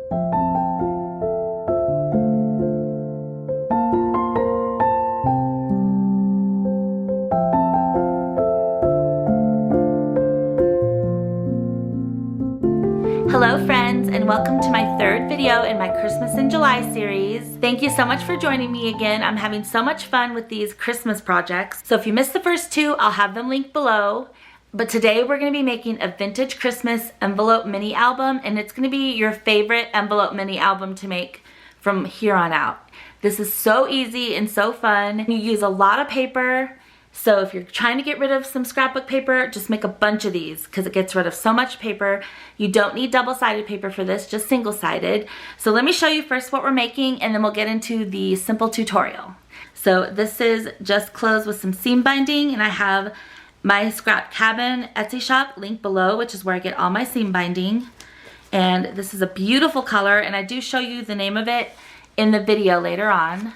Hello friends, and welcome to my third video in my Christmas in July series. Thank you so much for joining me again. I'm having so much fun with these Christmas projects. So if you missed the first two, I'll have them linked below. But today we're going to be making a vintage Christmas envelope mini album, and it's going to be your favorite envelope mini album to make from here on out. This is so easy and so fun. You use a lot of paper. So if you're trying to get rid of some scrapbook paper, just make a bunch of these because it gets rid of so much paper. You don't need double-sided paper for this, just single-sided. So let me show you first what we're making, and then we'll get into the simple tutorial. So this is just clothes with some seam binding, and I have MyScrapcabin Etsy shop linked below, which is where I get all my seam binding. And this is a beautiful color, and I do show you the name of it in the video later on.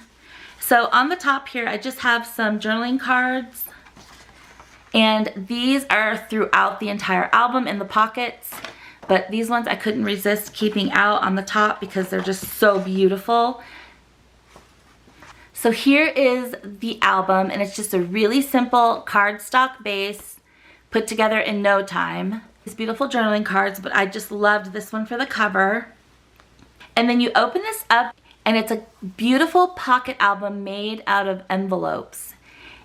So on the top here, I just have some journaling cards, and these are throughout the entire album in the pockets, but these ones I couldn't resist keeping out on the top because they're just so beautiful. So here is the album, and it's just a really simple cardstock base put together in no time. These beautiful journaling cards, but I just loved this one for the cover. And then you open this up, and it's a beautiful pocket album made out of envelopes.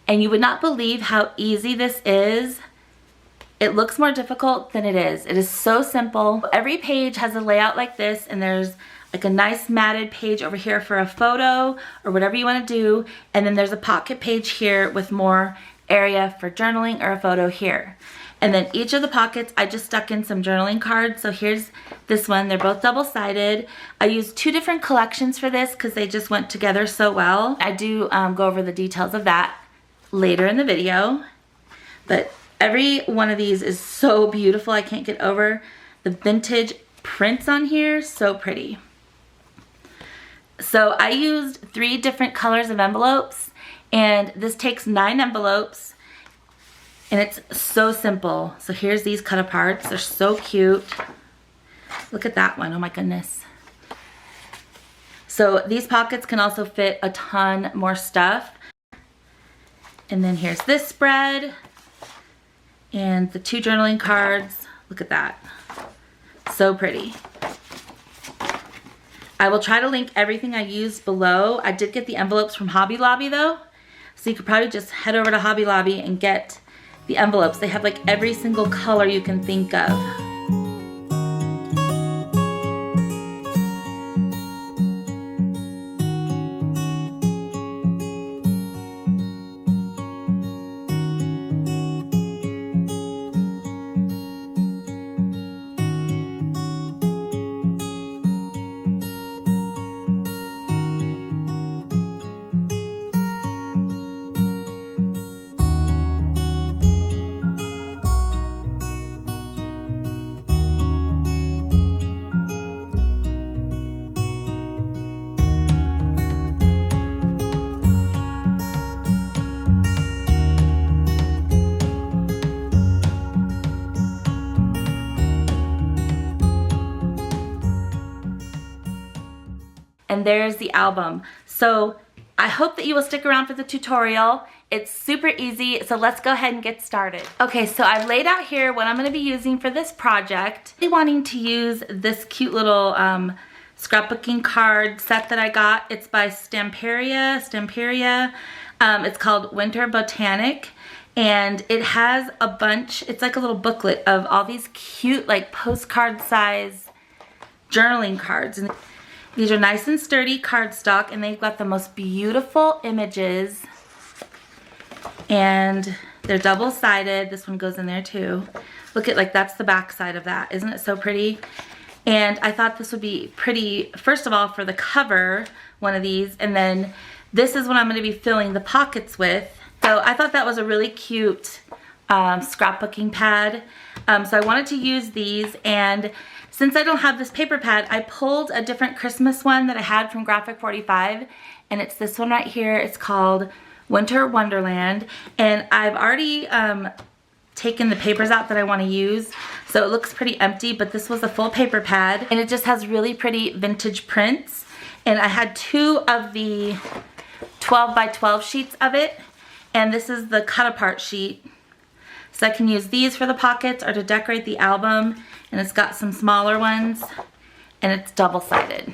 And you would not believe how easy this is. It looks more difficult than it is. It is so simple. Every page has a layout like this, and there's like a nice matted page over here for a photo or whatever you want to do. And then there's a pocket page here with more area for journaling or a photo here. And then each of the pockets, I just stuck in some journaling cards. So here's this one. They're both double-sided. I used two different collections for this because they just went together so well. I do go over the details of that later in the video. But every one of these is so beautiful. I can't get over the vintage prints on here. So pretty. So I used 3 different colors of envelopes, and this takes 9 envelopes. And it's so simple. So here's these cut aparts. They're so cute. Look at that one. Oh my goodness. So these pockets can also fit a ton more stuff. And then here's this spread. And the 2 journaling cards. Look at that. So pretty. I will try to link everything I used below. I did get the envelopes from Hobby Lobby though. So you could probably just head over to Hobby Lobby and get the envelopes. They have like every single color you can think of. And there's the album. So I hope that you will stick around for the tutorial. It's super easy, so let's go ahead and get started. Okay, so I've laid out here what I'm gonna be using for this project. I'm wanting to use this cute little scrapbooking card set that I got. It's by Stamperia. It's called Winter Botanic. And it has a bunch, it's like a little booklet of all these cute like postcard size journaling cards. And these are nice and sturdy cardstock, and they've got the most beautiful images, and they're double-sided. This one goes in there too. Look at, like, that's the back side of that. Isn't it so pretty? And I thought this would be pretty, first of all, for the cover, one of these, and then this is what I'm going to be filling the pockets with. So I thought that was a really cute scrapbooking pad. So I wanted to use these, and since I don't have this paper pad, I pulled a different Christmas one that I had from Graphic 45, and it's this one right here. It's called Winter Wonderland, and I've already taken the papers out that I want to use, so it looks pretty empty, but this was a full paper pad, and it just has really pretty vintage prints. And I had 2 of the 12 by 12 sheets of it, and this is the cut apart sheet. So I can use these for the pockets or to decorate the album, and it's got some smaller ones, and it's double-sided.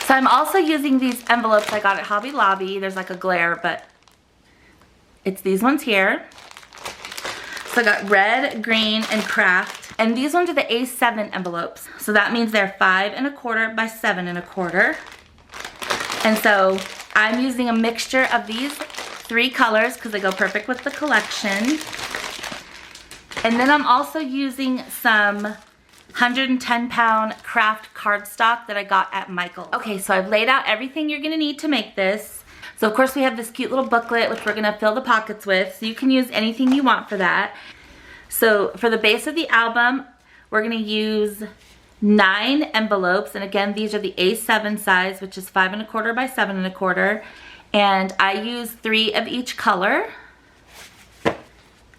So I'm also using these envelopes I got at Hobby Lobby. There's like a glare, but it's these ones here. So I got red, green, and craft. And these ones are the A7 envelopes. So that means they're 5 1/4 by 7 1/4. And so I'm using a mixture of these 3 colors because they go perfect with the collection. And then I'm also using some 110-pound craft cardstock that I got at Michael's. Okay, so I've laid out everything you're gonna need to make this. So of course we have this cute little booklet which we're gonna fill the pockets with. So you can use anything you want for that. So for the base of the album, we're gonna use 9 envelopes. And again, these are the A7 size, which is 5 1/4 by 7 1/4. And I use 3 of each color.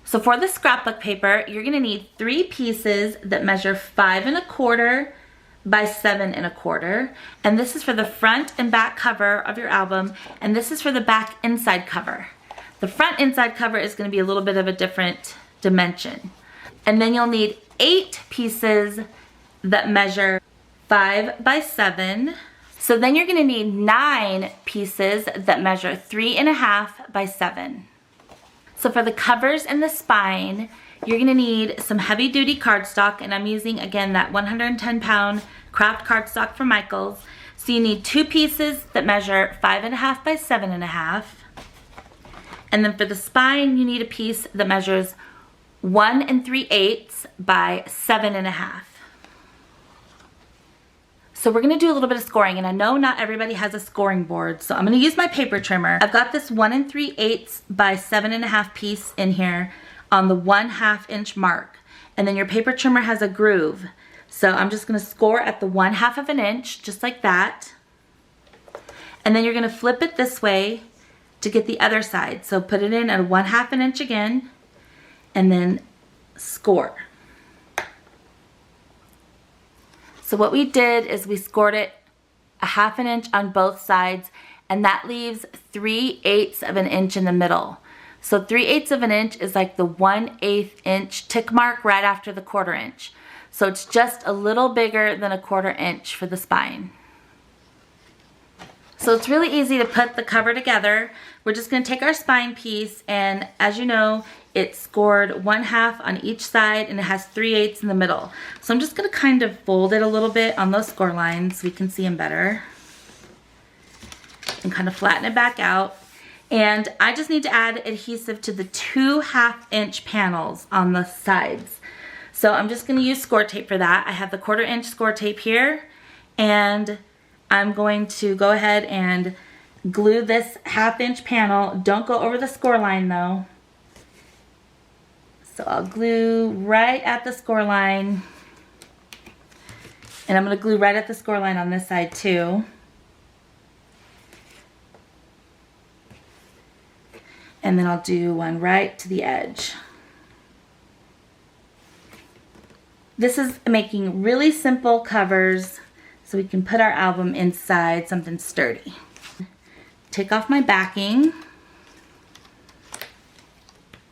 So for the scrapbook paper, you're gonna need 3 pieces that measure 5 1/4 by 7 1/4. And this is for the front and back cover of your album, and this is for the back inside cover. The front inside cover is gonna be a little bit of a different dimension. And then you'll need 8 pieces that measure 5 by 7. So then you're gonna need 9 pieces that measure 3 1/2 by 7. So for the covers and the spine, you're gonna need some heavy duty cardstock, and I'm using, again, that 110-pound craft cardstock from Michael's. So you need 2 pieces that measure 5 1/2 by 7 1/2. And then for the spine, you need a piece that measures 1 3/8 by 7 1/2. So we're gonna do a little bit of scoring, and I know not everybody has a scoring board, so I'm gonna use my paper trimmer. I've got this 1 3/8 by 7 1/2 piece in here on the 1/2 inch mark. And then your paper trimmer has a groove. So I'm just gonna score at the 1/2 of an inch, just like that. And then you're gonna flip it this way to get the other side. So put it in at 1/2 an inch again, and then score. So what we did is we scored it 1/2 an inch on both sides, and that leaves 3/8 of an inch in the middle. So 3/8 of an inch is like the 1/8 inch tick mark right after the 1/4 inch. So it's just a little bigger than a 1/4 inch for the spine. So it's really easy to put the cover together. We're just gonna take our spine piece, and as you know, it's scored 1/2 on each side, and it has 3/8 in the middle. So I'm just gonna kind of fold it a little bit on those score lines so we can see them better. And kind of flatten it back out. And I just need to add adhesive to the 2 1/2 inch panels on the sides. So I'm just gonna use Scor Tape for that. I have the 1/4 inch Scor Tape here, and I'm going to go ahead and glue this 1/2 inch panel. Don't go over the score line though. So I'll glue right at the score line, and I'm gonna glue right at the score line on this side too. And then I'll do one right to the edge. This is making really simple covers so we can put our album inside something sturdy. Take off my backing.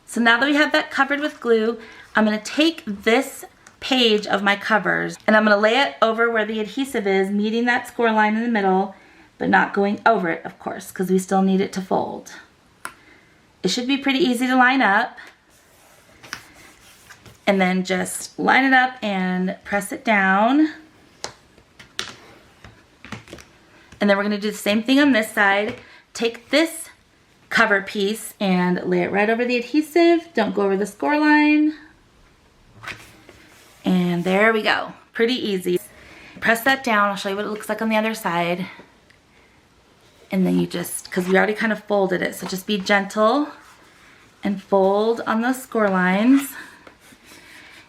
So now that we have that covered with glue, I'm gonna take this page of my covers and I'm gonna lay it over where the adhesive is, meeting that score line in the middle, but not going over it, of course, because we still need it to fold. It should be pretty easy to line up. And then just line it up and press it down. And then we're gonna do the same thing on this side. Take this cover piece and lay it right over the adhesive. Don't go over the score line. And there we go, pretty easy. Press that down, I'll show you what it looks like on the other side. And then you just, because we already kind of folded it, so just be gentle and fold on those score lines.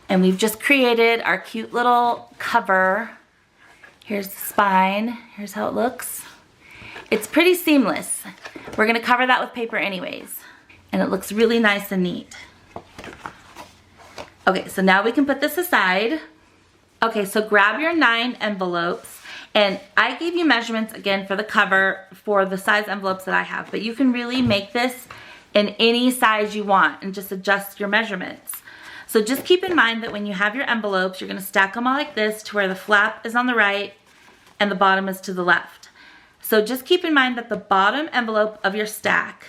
And we've just created our cute little cover. Here's the spine, here's how it looks. It's pretty seamless. We're gonna cover that with paper anyways. And it looks really nice and neat. Okay, so now we can put this aside. Okay, so grab your 9 envelopes, and I gave you measurements again for the cover for the size envelopes that I have, but you can really make this in any size you want and just adjust your measurements. So just keep in mind that when you have your envelopes, you're gonna stack them all like this to where the flap is on the right and the bottom is to the left. So just keep in mind that the bottom envelope of your stack,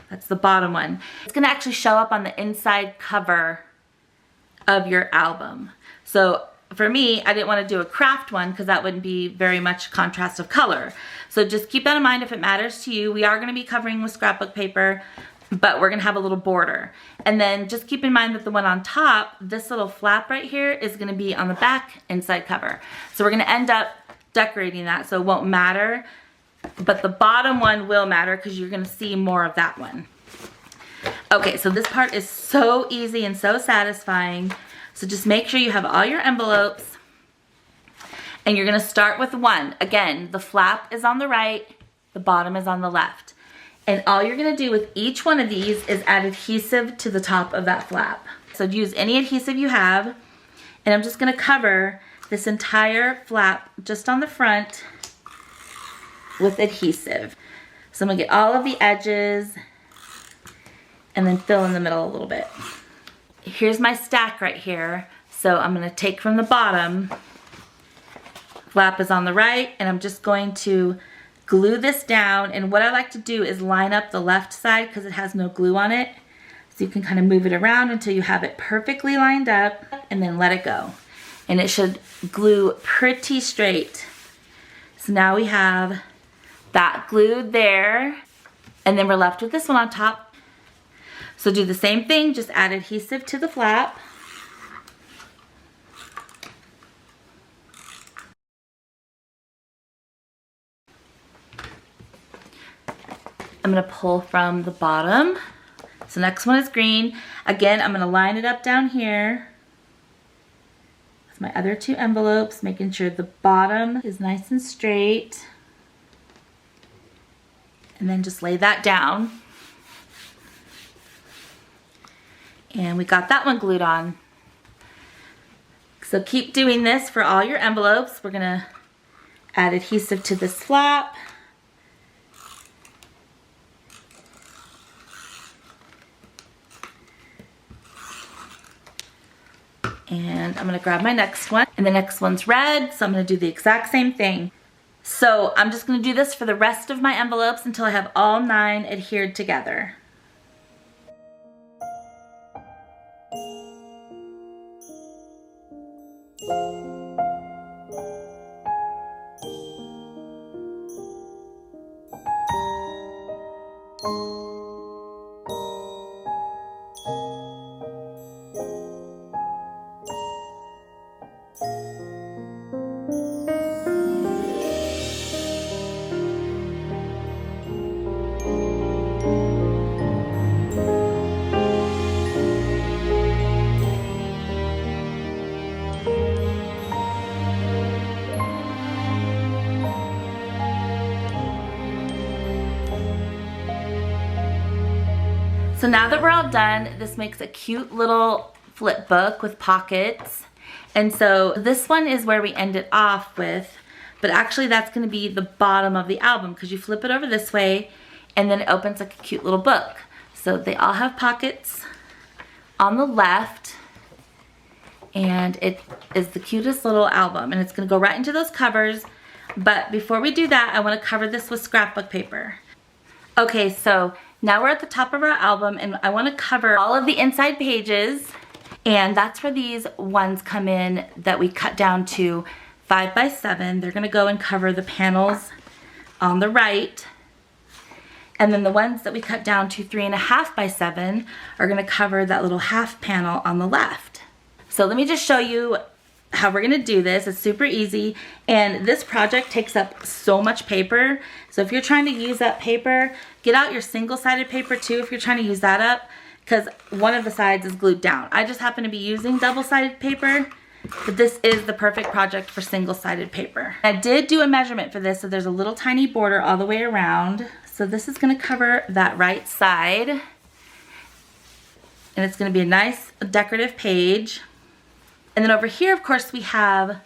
that's the bottom one, it's gonna actually show up on the inside cover of your album. So for me, I didn't want to do a craft one because that wouldn't be very much contrast of color. So just keep that in mind if it matters to you. We are going to be covering with scrapbook paper, but we're going to have a little border. And then just keep in mind that the one on top, this little flap right here, is going to be on the back inside cover. So we're going to end up decorating that, so it won't matter. But the bottom one will matter because you're going to see more of that one. Okay, so this part is so easy and so satisfying. So just make sure you have all your envelopes, and you're gonna start with 1. Again, the flap is on the right, the bottom is on the left. And all you're gonna do with each one of these is add adhesive to the top of that flap. So use any adhesive you have, and I'm just gonna cover this entire flap just on the front with adhesive. So I'm gonna get all of the edges and then fill in the middle a little bit. Here's my stack right here. So I'm gonna take from the bottom, flap is on the right, and I'm just going to glue this down. And what I like to do is line up the left side because it has no glue on it. So you can kind of move it around until you have it perfectly lined up, and then let it go. And it should glue pretty straight. So now we have that glued there, and then we're left with this one on top. So do the same thing, just add adhesive to the flap. I'm gonna pull from the bottom. So next one is green. Again, I'm gonna line it up down here with my other 2 envelopes, making sure the bottom is nice and straight. And then just lay that down. And we got that one glued on. So keep doing this for all your envelopes. We're gonna add adhesive to this flap. And I'm gonna grab my next one. And the next one's red, so I'm gonna do the exact same thing. So I'm just gonna do this for the rest of my envelopes until I have all 9 adhered together. So now that we're all done, this makes a cute little flip book with pockets. And so this one is where we end it off with, but actually that's gonna be the bottom of the album because you flip it over this way and then it opens like a cute little book. So they all have pockets on the left, and it is the cutest little album, and it's gonna go right into those covers. But before we do that, I wanna cover this with scrapbook paper. Okay, so now we're at the top of our album, and I want to cover all of the inside pages, and that's where these ones come in that we cut down to 5 by 7. They're going to go and cover the panels on the right, and then the ones that we cut down to 3.5 by 7 are going to cover that little half panel on the left. So let me just show you how we're gonna do this. It's super easy, and this project takes up so much paper. So if you're trying to use up paper, get out your single-sided paper too if you're trying to use that up, because one of the sides is glued down. I just happen to be using double-sided paper, but this is the perfect project for single-sided paper. I did do a measurement for this, so there's a little tiny border all the way around. So this is gonna cover that right side. And it's going to be a nice decorative page. And then over here, of course, we have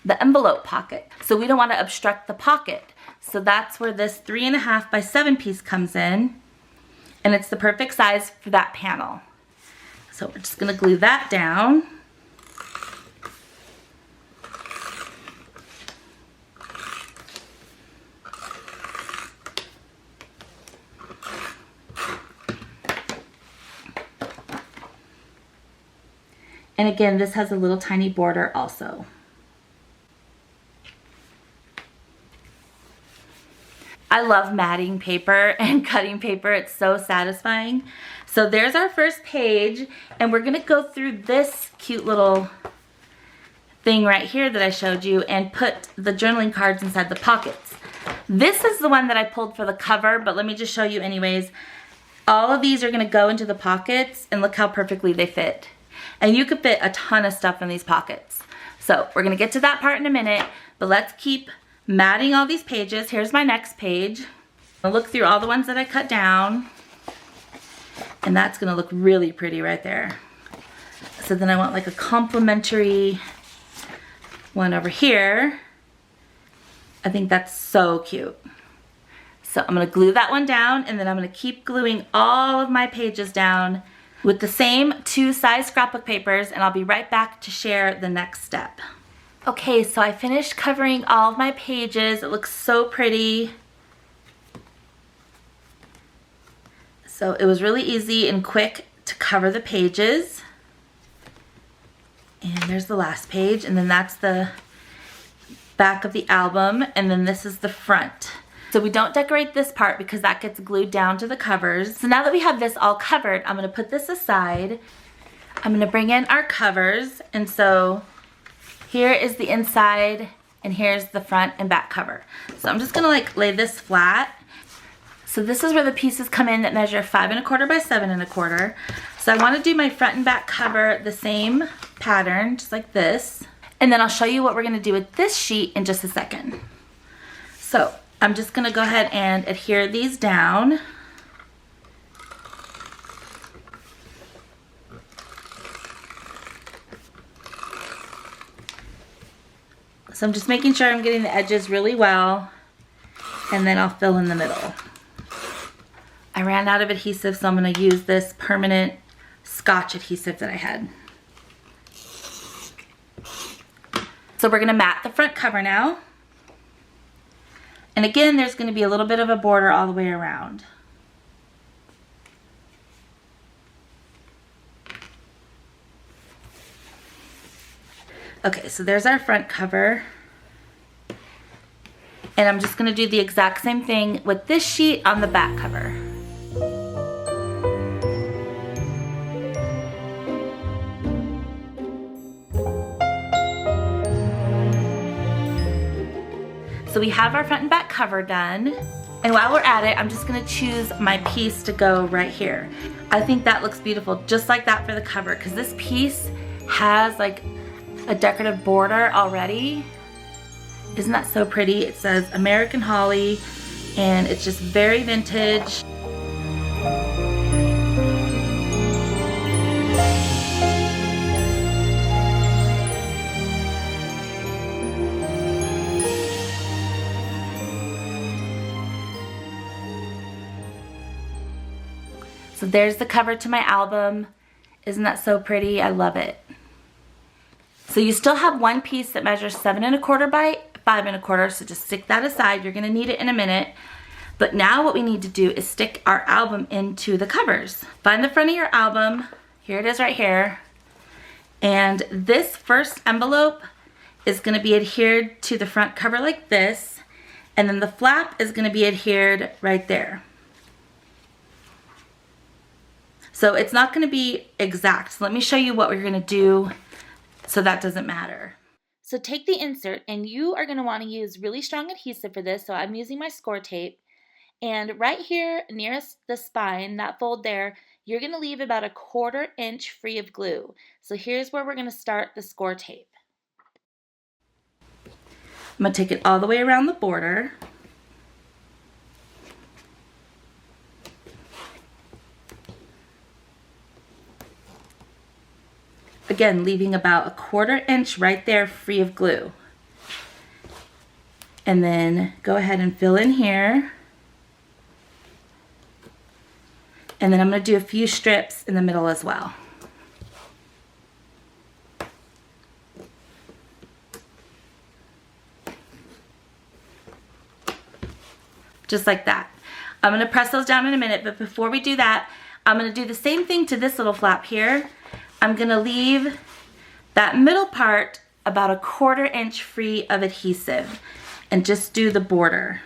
the envelope pocket. So we don't want to obstruct the pocket. So that's where this 3.5 by 7 piece comes in. And it's the perfect size for that panel. So we're just going to glue that down. And again, this has a little tiny border also. I love matting paper and cutting paper. It's so satisfying. So there's our first page, and we're gonna go through this cute little thing right here that I showed you and put the journaling cards inside the pockets. This is the one that I pulled for the cover, but let me just show you anyways. All of these are gonna go into the pockets, and look how perfectly they fit. And you could fit a ton of stuff in these pockets. So we're gonna get to that part in a minute, but let's keep matting all these pages. Here's my next page. I'll look through all the ones that I cut down, and that's gonna look really pretty right there. So then I want like a complementary one over here. I think that's so cute. So I'm gonna glue that one down, and then I'm gonna keep gluing all of my pages down with the same 2 size scrapbook papers, and I'll be right back to share the next step. Okay, so I finished covering all of my pages. It looks so pretty. So it was really easy and quick to cover the pages. And there's the last page, and then that's the back of the album, and then this is the front. So we don't decorate this part because that gets glued down to the covers. So now that we have this all covered, I'm gonna put this aside. I'm gonna bring in our covers, and so here is the inside, and here's the front and back cover. So I'm just gonna like lay this flat. So this is where the pieces come in that measure 5¼ by 7¼ So I wanna do my front and back cover the same pattern, just like this. And then I'll show you what we're gonna do with this sheet in just a second. So I'm just gonna go ahead and adhere these down. So I'm just making sure I'm getting the edges really well, and then I'll fill in the middle. I ran out of adhesive, so I'm gonna use this permanent Scotch adhesive that I had. So we're gonna mat the front cover now. And again, there's gonna be a little bit of a border all the way around. Okay, so there's our front cover. And I'm just gonna do the exact same thing with this sheet on the back cover. So we have our front and back cover done. And while we're at it, I'm just gonna choose my piece to go right here. I think that looks beautiful, just like that for the cover, because this piece has like a decorative border already. Isn't that so pretty? It says American Holly, and it's just very vintage. So there's the cover to my album. Isn't that so pretty? I love it. So you still have one piece that measures 7¼ by 5¼ so just stick that aside. You're gonna need it in a minute. But now what we need to do is stick our album into the covers. Find the front of your album. Here it is right here. And this first envelope is gonna be adhered to the front cover like this. And then the flap is gonna be adhered right there. So it's not gonna be exact. So let me show you what we're gonna do so that doesn't matter. So take the insert, and you are gonna wanna use really strong adhesive for this, so I'm using my Scor Tape. And right here nearest the spine, that fold there, you're gonna leave about 1/4 inch free of glue. So here's where we're gonna start the Scor Tape. I'm gonna take it all the way around the border. again, leaving about a 1/4 inch right there free of glue. And then go ahead and fill in here. And then I'm going to do a few strips in the middle as well. Just like that. I'm going to press those down in a minute, but before we do that, I'm going to do the same thing to this little flap here. I'm going to leave that middle part about a 1/4 inch free of adhesive and just do the border.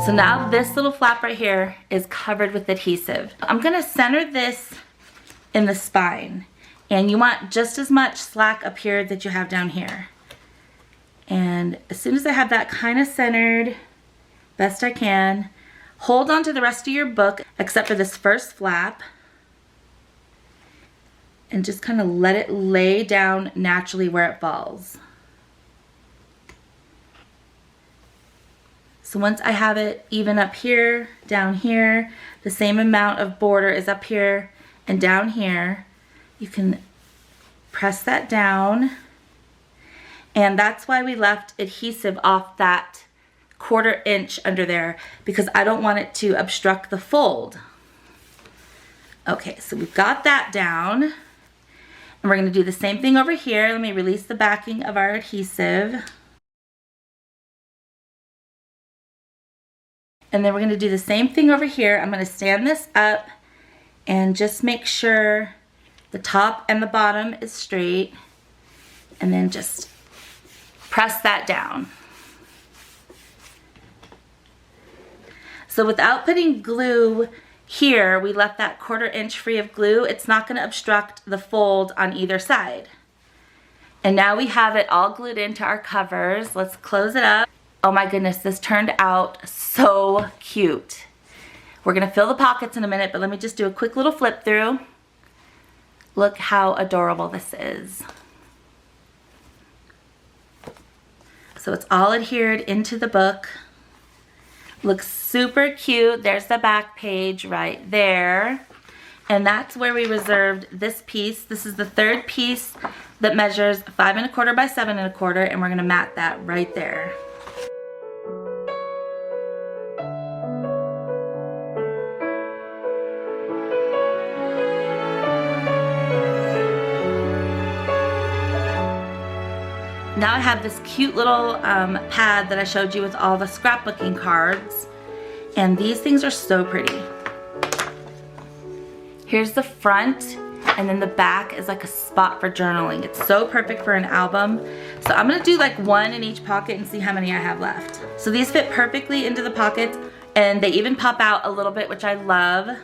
So now this little flap right here is covered with adhesive. I'm gonna center this in the spine, and you want just as much slack up here that you have down here. And as soon as I have that kind of centered, best I can, hold on to the rest of your book except for this first flap, and just kind of let it lay down naturally where it falls. So once I have it even up here, down here, the same amount of border is up here and down here, you can press that down. And that's why we left adhesive off that 1/4 inch under there, because I don't want it to obstruct the fold. Okay, so we've got that down. And we're gonna do the same thing over here. Let me release the backing of our adhesive. And then we're gonna do the same thing over here. I'm gonna stand this up and just make sure the top and the bottom is straight, and then just press that down. So without putting glue here, we left that 1/4 inch free of glue. It's not gonna obstruct the fold on either side. And now we have it all glued into our covers. Let's close it up. Oh my goodness, this turned out so cute. We're gonna fill the pockets in a minute, but let me just do a quick little flip through. Look how adorable this is. So it's all adhered into the book. Looks super cute. There's the back page right there. And that's where we reserved this piece. This is the 3rd piece that measures 5 1/4 by 7 1/4, and we're gonna mat that right there. Now I have this cute little pad that I showed you with all the scrapbooking cards, and these things are so pretty. Here's the front, and then the back is like a spot for journaling. It's so perfect for an album. So I'm gonna do like 1 in each pocket and see how many I have left. So these fit perfectly into the pockets, and they even pop out a little bit, which I love.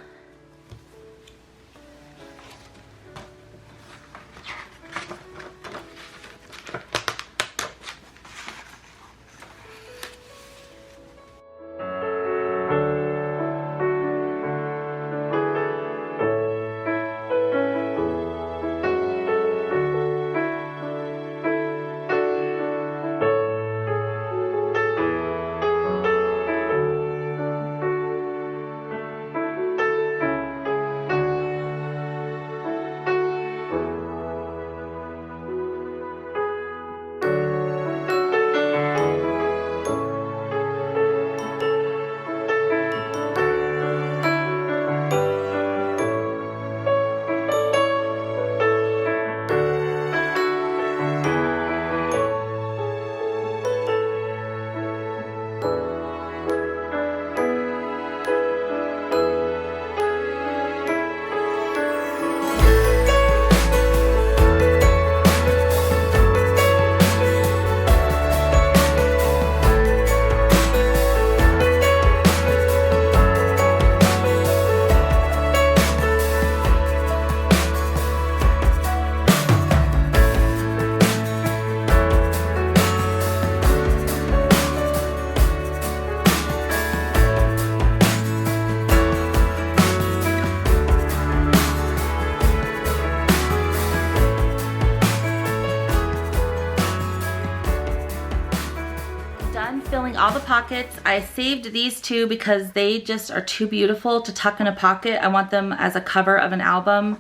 pockets. I saved these two because they just are too beautiful to tuck in a pocket. I want them as a cover of an album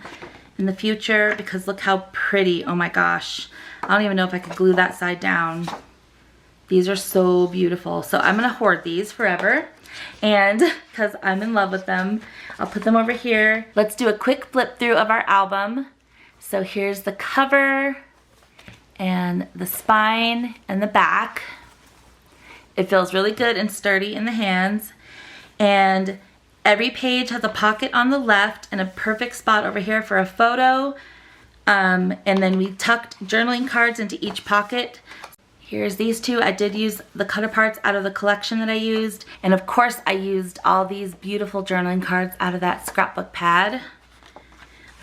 in the future because look how pretty. Oh my gosh. I don't even know if I could glue that side down. These are so beautiful. So I'm gonna hoard these forever. And because I'm in love with them, I'll put them over here. Let's do a quick flip through of our album. So here's the cover and the spine and the back. It feels really good and sturdy in the hands. And every page has a pocket on the left and a perfect spot over here for a photo. And then we tucked journaling cards into each pocket. Here's these two. I did use the cut aparts out of the collection that I used. And of course I used all these beautiful journaling cards out of that scrapbook pad.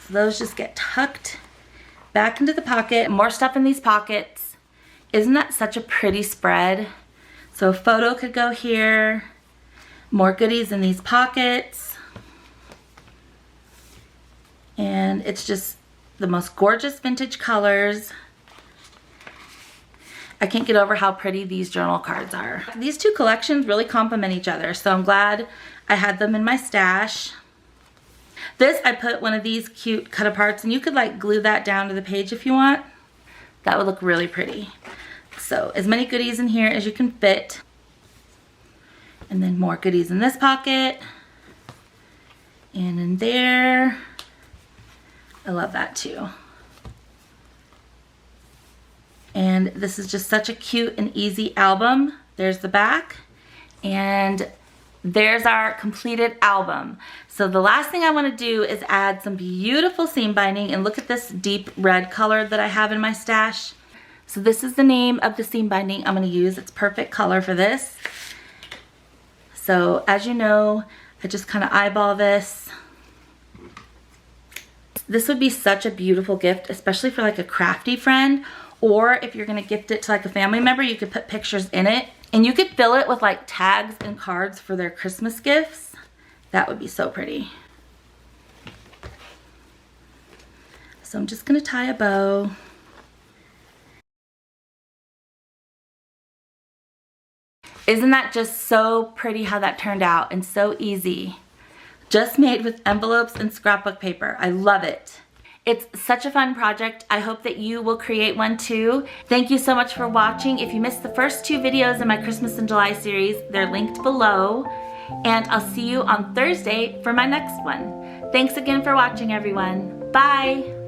So those just get tucked back into the pocket. More stuff in these pockets. Isn't that such a pretty spread? So a photo could go here. More goodies in these pockets. And it's just the most gorgeous vintage colors. I can't get over how pretty these journal cards are. These two collections really complement each other, so I'm glad I had them in my stash. This, I put one of these cute cut aparts, and you could like glue that down to the page if you want. That would look really pretty. So as many goodies in here as you can fit. And then more goodies in this pocket. And in there. I love that too. And this is just such a cute and easy album. There's the back. And there's our completed album. So the last thing I want to do is add some beautiful seam binding. And look at this deep red color that I have in my stash. So this is the name of the seam binding I'm going to use. It's perfect color for this. So as you know, I just kind of eyeball this. This would be such a beautiful gift, especially for like a crafty friend. Or if you're gonna gift it to like a family member, you could put pictures in it. And you could fill it with like tags and cards for their Christmas gifts. That would be so pretty. So I'm just gonna tie a bow. Isn't that just so pretty how that turned out and so easy? Just made with envelopes and scrapbook paper. I love it. It's such a fun project. I hope that you will create one too. Thank you so much for watching. If you missed the first two videos in my Christmas in July series, they're linked below. And I'll see you on Thursday for my next one. Thanks again for watching, everyone. Bye.